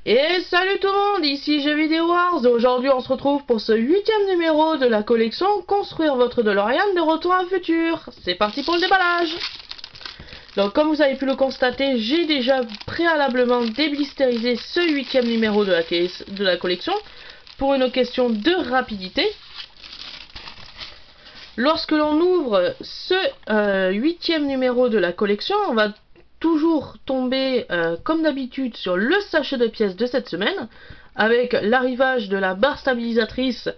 Et salut tout le monde, ici Jeux Vidéo Wars. Aujourd'hui on se retrouve pour ce 8e numéro de la collection Construire votre DeLorean de retour à futur. C'est parti pour le déballage. Donc comme vous avez pu le constater, j'ai déjà préalablement déblisterisé ce 8e numéro de la collection pour une question de rapidité. Lorsque l'on ouvre ce 8e numéro de la collection, on va toujours tomber comme d'habitude sur le sachet de pièces de cette semaine, avec l'arrivage de la barre stabilisatrice,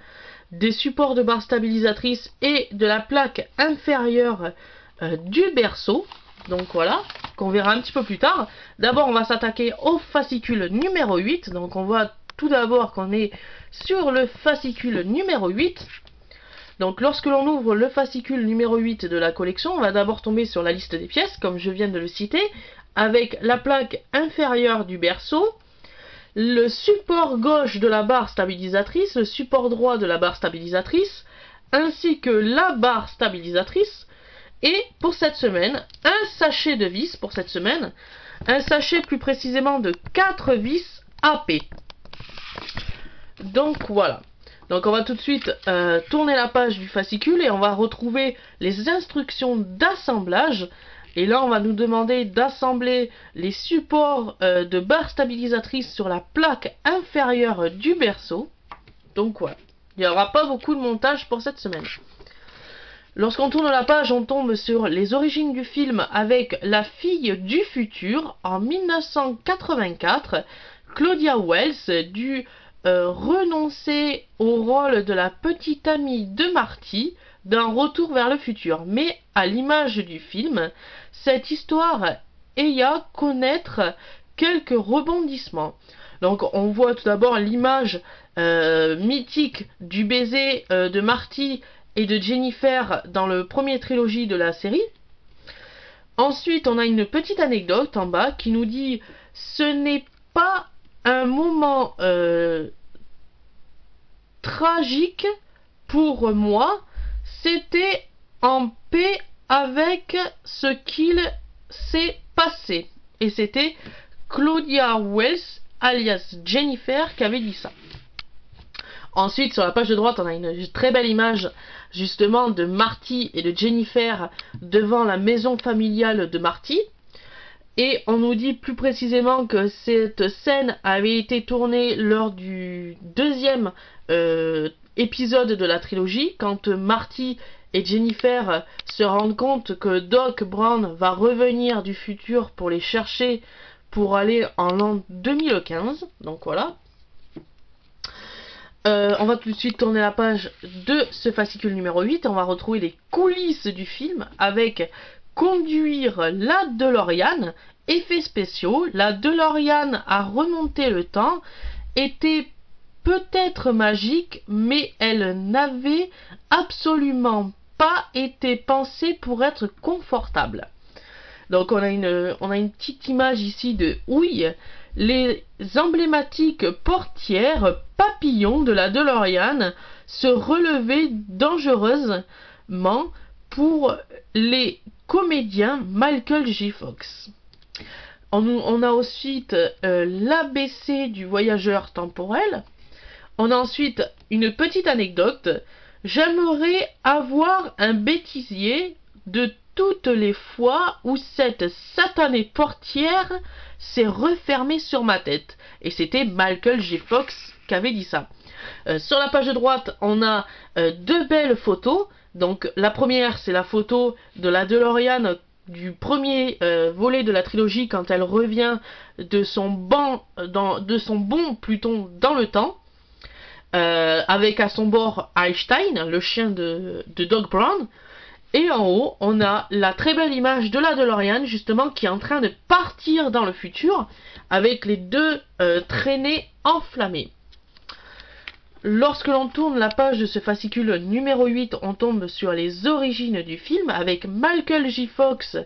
des supports de barre stabilisatrice et de la plaque inférieure du berceau. Donc voilà, qu'on verra un petit peu plus tard. D'abord on va s'attaquer au fascicule numéro 8, donc on voit tout d'abord qu'on est sur le fascicule numéro 8. Donc lorsque l'on ouvre le fascicule numéro 8 de la collection, on va d'abord tomber sur la liste des pièces, comme je viens de le citer, avec la plaque inférieure du berceau, le support gauche de la barre stabilisatrice, le support droit de la barre stabilisatrice, ainsi que la barre stabilisatrice, et pour cette semaine, un sachet de vis pour cette semaine, un sachet plus précisément de 4 vis AP. Donc voilà. Donc on va tout de suite tourner la page du fascicule et on va retrouver les instructions d'assemblage. Et là on va nous demander d'assembler les supports de barre stabilisatrice sur la plaque inférieure du berceau. Donc voilà, il n'y aura pas beaucoup de montage pour cette semaine. Lorsqu'on tourne la page, on tombe sur les origines du film avec La fille du futur en 1984. Claudia Wells du renoncer au rôle de la petite amie de Marty dans Retour vers le futur. Mais à l'image du film, cette histoire ayant connaître quelques rebondissements. Donc on voit tout d'abord l'image mythique du baiser de Marty et de Jennifer dans le premier trilogie de la série. Ensuite on a une petite anecdote en bas qui nous dit « Ce n'est pas un moment tragique pour moi, c'était en paix avec ce qu'il s'est passé. » Et c'était Claudia Wells, alias Jennifer, qui avait dit ça. Ensuite, sur la page de droite, on a une très belle image justement de Marty et de Jennifer devant la maison familiale de Marty. Et on nous dit plus précisément que cette scène avait été tournée lors du deuxième épisode de la trilogie, quand Marty et Jennifer se rendent compte que Doc Brown va revenir du futur pour les chercher pour aller en l'an 2015. Donc voilà. On va tout de suite tourner la page de ce fascicule numéro 8 et on va retrouver les coulisses du film avec conduire la DeLorean, effets spéciaux. La DeLorean a remonté le temps, était peut-être magique, mais elle n'avait absolument pas été pensée pour être confortable. Donc on a une petite image ici de houille, les emblématiques portières papillons de la DeLorean se relevaient dangereusement pour les comédiens Michael J. Fox. On a ensuite l'ABC du voyageur temporel. On a ensuite une petite anecdote. J'aimerais avoir un bêtisier de toutes les fois où cette satanée portière s'est refermée sur ma tête. Et c'était Michael J. Fox qui avait dit ça. Sur la page de droite, on a deux belles photos. Donc la première, c'est la photo de la DeLorean du premier volet de la trilogie quand elle revient de son bond dans le temps. Avec à son bord Einstein, le chien de Doc Brown. Et en haut, on a la très belle image de la DeLorean, justement, qui est en train de partir dans le futur, avec les deux traînées enflammées. Lorsque l'on tourne la page de ce fascicule numéro 8, on tombe sur les origines du film, avec Michael J. Fox,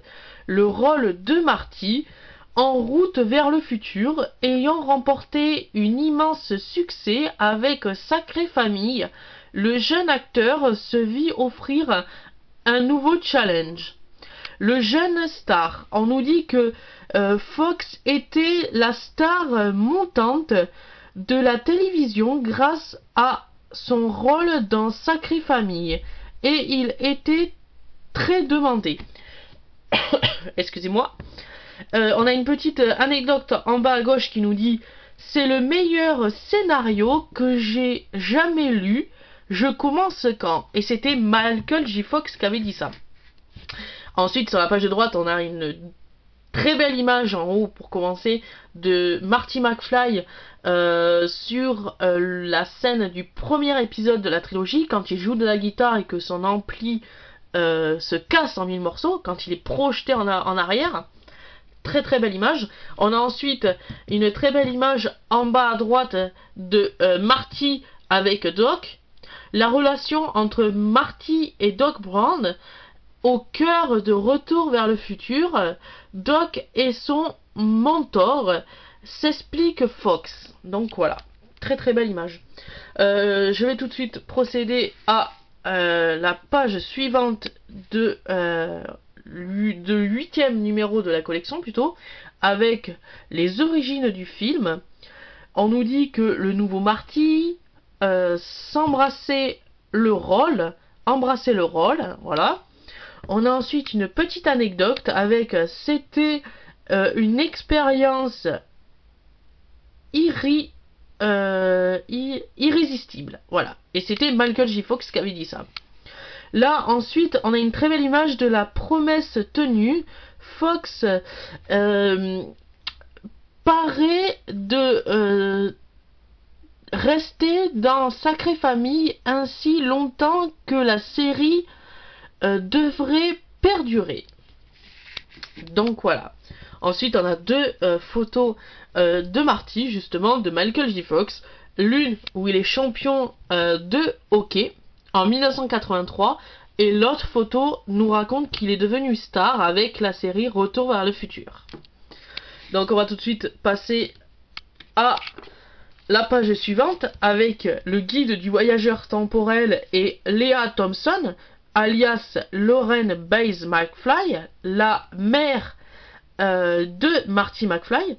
le rôle de Marty, en route vers le futur, ayant remporté un immense succès avec Sacrée Famille. Le jeune acteur se vit offrir un nouveau challenge. le jeune star. On nous dit que Fox était la star montante de la télévision grâce à son rôle dans Sacrée Famille. Et il était très demandé. Excusez-moi. On a une petite anecdote en bas à gauche qui nous dit: c'est le meilleur scénario que j'ai jamais lu. Je commence quand? Et c'était Michael J. Fox qui avait dit ça. Ensuite, sur la page de droite, on a une très belle image en haut pour commencer de Marty McFly sur la scène du premier épisode de la trilogie, quand il joue de la guitare et que son ampli se casse en 1000 morceaux, quand il est projeté en arrière. Très très belle image. On a ensuite une très belle image en bas à droite de Marty avec Doc. La relation entre Marty et Doc Brown au cœur de Retour vers le futur. Doc est son mentor, s'explique Fox. Donc voilà, très très belle image. Je vais tout de suite procéder à la page suivante de 8e numéro de la collection plutôt, avec les origines du film. On nous dit que le nouveau Marty embrasser le rôle, voilà. On a ensuite une petite anecdote avec c'était une expérience irrésistible, voilà. Et c'était Michael J. Fox qui avait dit ça. Là, ensuite, on a une très belle image de la promesse tenue. Fox paraît de rester dans Sacrée Famille ainsi longtemps que la série devrait perdurer. Donc voilà. Ensuite, on a deux photos de Marty, justement, de Michael J. Fox. L'une où il est champion de hockey en 1983, et l'autre photo nous raconte qu'il est devenu star avec la série Retour vers le futur. Donc on va tout de suite passer à la page suivante avec le guide du voyageur temporel et Léa Thompson, alias Lauren Baze McFly, la mère de Marty McFly.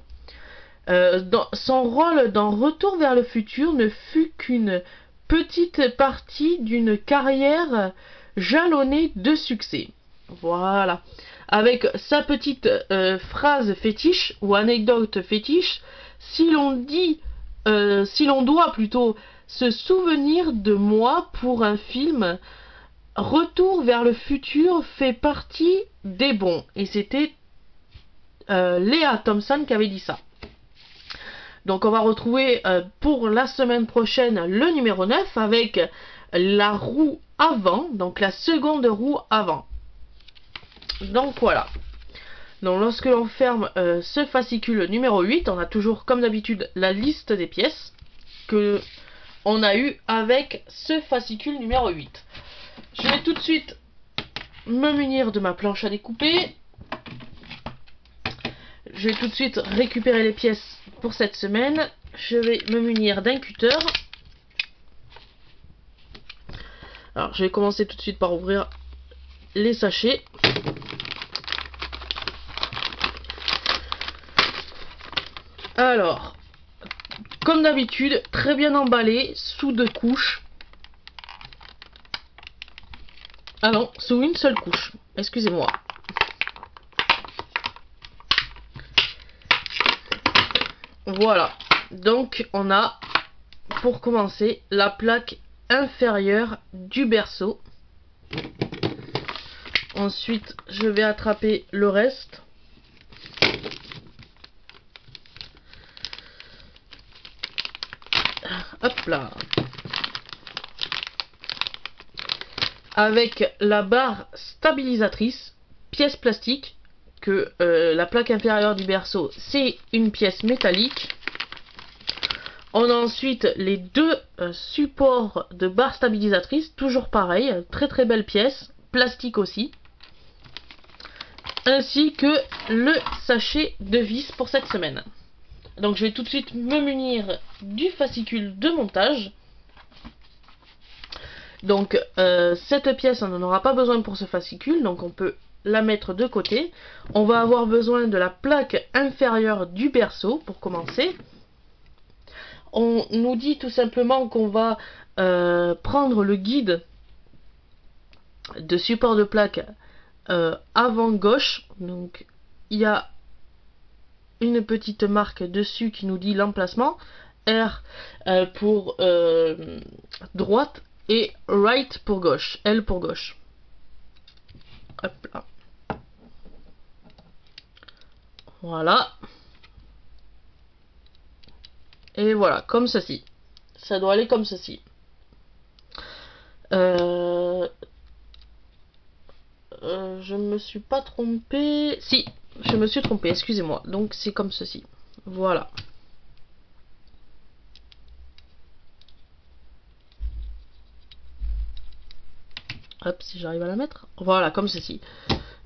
Son rôle dans Retour vers le futur ne fut qu'une petite partie d'une carrière jalonnée de succès. Voilà. Avec sa petite phrase fétiche ou anecdote fétiche, si l'on doit plutôt se souvenir de moi pour un film, Retour vers le futur fait partie des bons. Et c'était Léa Thompson qui avait dit ça. Donc on va retrouver pour la semaine prochaine le numéro 9 avec la roue avant, donc la seconde roue avant. Donc voilà. Donc lorsque l'on ferme ce fascicule numéro 8, on a toujours comme d'habitude la liste des pièces que on a eu avec ce fascicule numéro 8. Je vais tout de suite me munir de ma planche à découper. Je vais tout de suite récupérer les pièces pour cette semaine. Je vais me munir d'un cutter. Alors, je vais commencer tout de suite par ouvrir les sachets. Alors, comme d'habitude, très bien emballé, sous 2 couches. Ah non, sous une seule couche. Excusez-moi. Voilà, donc on a, pour commencer, la plaque inférieure du berceau. Ensuite, je vais attraper le reste. Hop là. Avec la barre stabilisatrice, pièce plastique, que la plaque inférieure du berceau, c'est une pièce métallique. On a ensuite les deux supports de barre stabilisatrice, toujours pareil, très très belle pièce, plastique aussi. Ainsi que le sachet de vis pour cette semaine. Donc je vais tout de suite me munir du fascicule de montage. Donc cette pièce, on n'en aura pas besoin pour ce fascicule, donc on peut la mettre de côté. On va avoir besoin de la plaque inférieure du berceau pour commencer. On nous dit tout simplement qu'on va prendre le guide de support de plaque avant gauche. Donc il y a une petite marque dessus qui nous dit l'emplacement. R pour droite et right pour gauche. L pour gauche. Hop là. Voilà. Et voilà, comme ceci. Ça doit aller comme ceci. Je me suis pas trompée. Si, je me suis trompée, excusez-moi. Donc c'est comme ceci. Voilà. Hop, si j'arrive à la mettre. Voilà, comme ceci.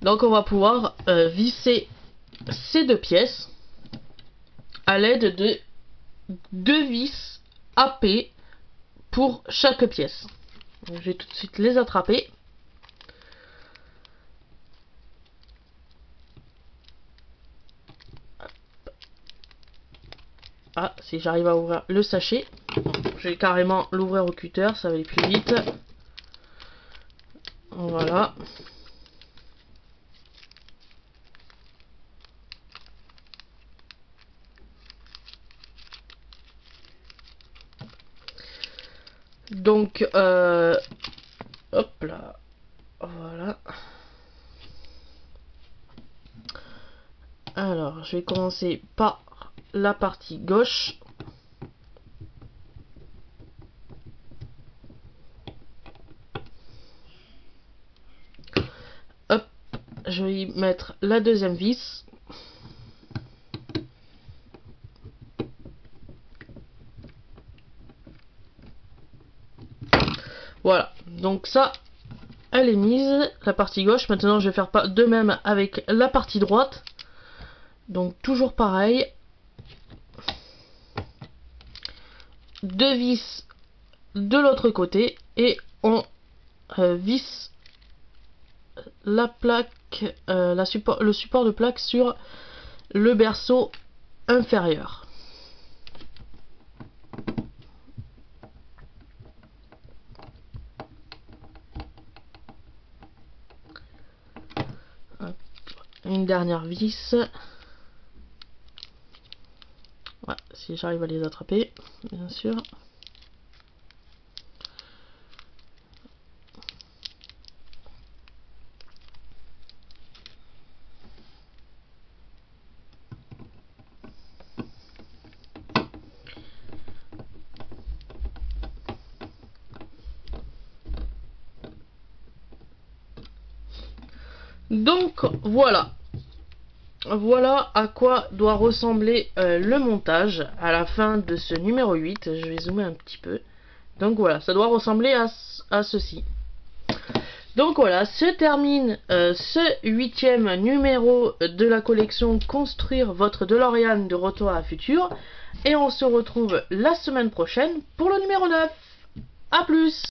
Donc on va pouvoir visser ces deux pièces à l'aide de 2 vis AP pour chaque pièce. Donc, je vais tout de suite les attraper. Ah, si j'arrive à ouvrir le sachet. Je vais carrément l'ouvrir au cutter, ça va aller plus vite. Voilà. Donc, hop là. Voilà. Alors, je vais commencer par la partie gauche. Hop, je vais y mettre la deuxième vis. Voilà, donc ça, elle est mise, la partie gauche. Maintenant, je vais faire de même avec la partie droite. Donc, toujours pareil. 2 vis de l'autre côté et on visse la plaque, le support de plaque sur le berceau inférieur. Une dernière vis. Voilà, si j'arrive à les attraper, bien sûr. Donc voilà. Voilà à quoi doit ressembler le montage à la fin de ce numéro 8. Je vais zoomer un petit peu. Donc voilà, ça doit ressembler à ceci. Donc voilà, se termine ce 8e numéro de la collection Construire votre DeLorean de Retour à la Future. Et on se retrouve la semaine prochaine pour le numéro 9. A plus!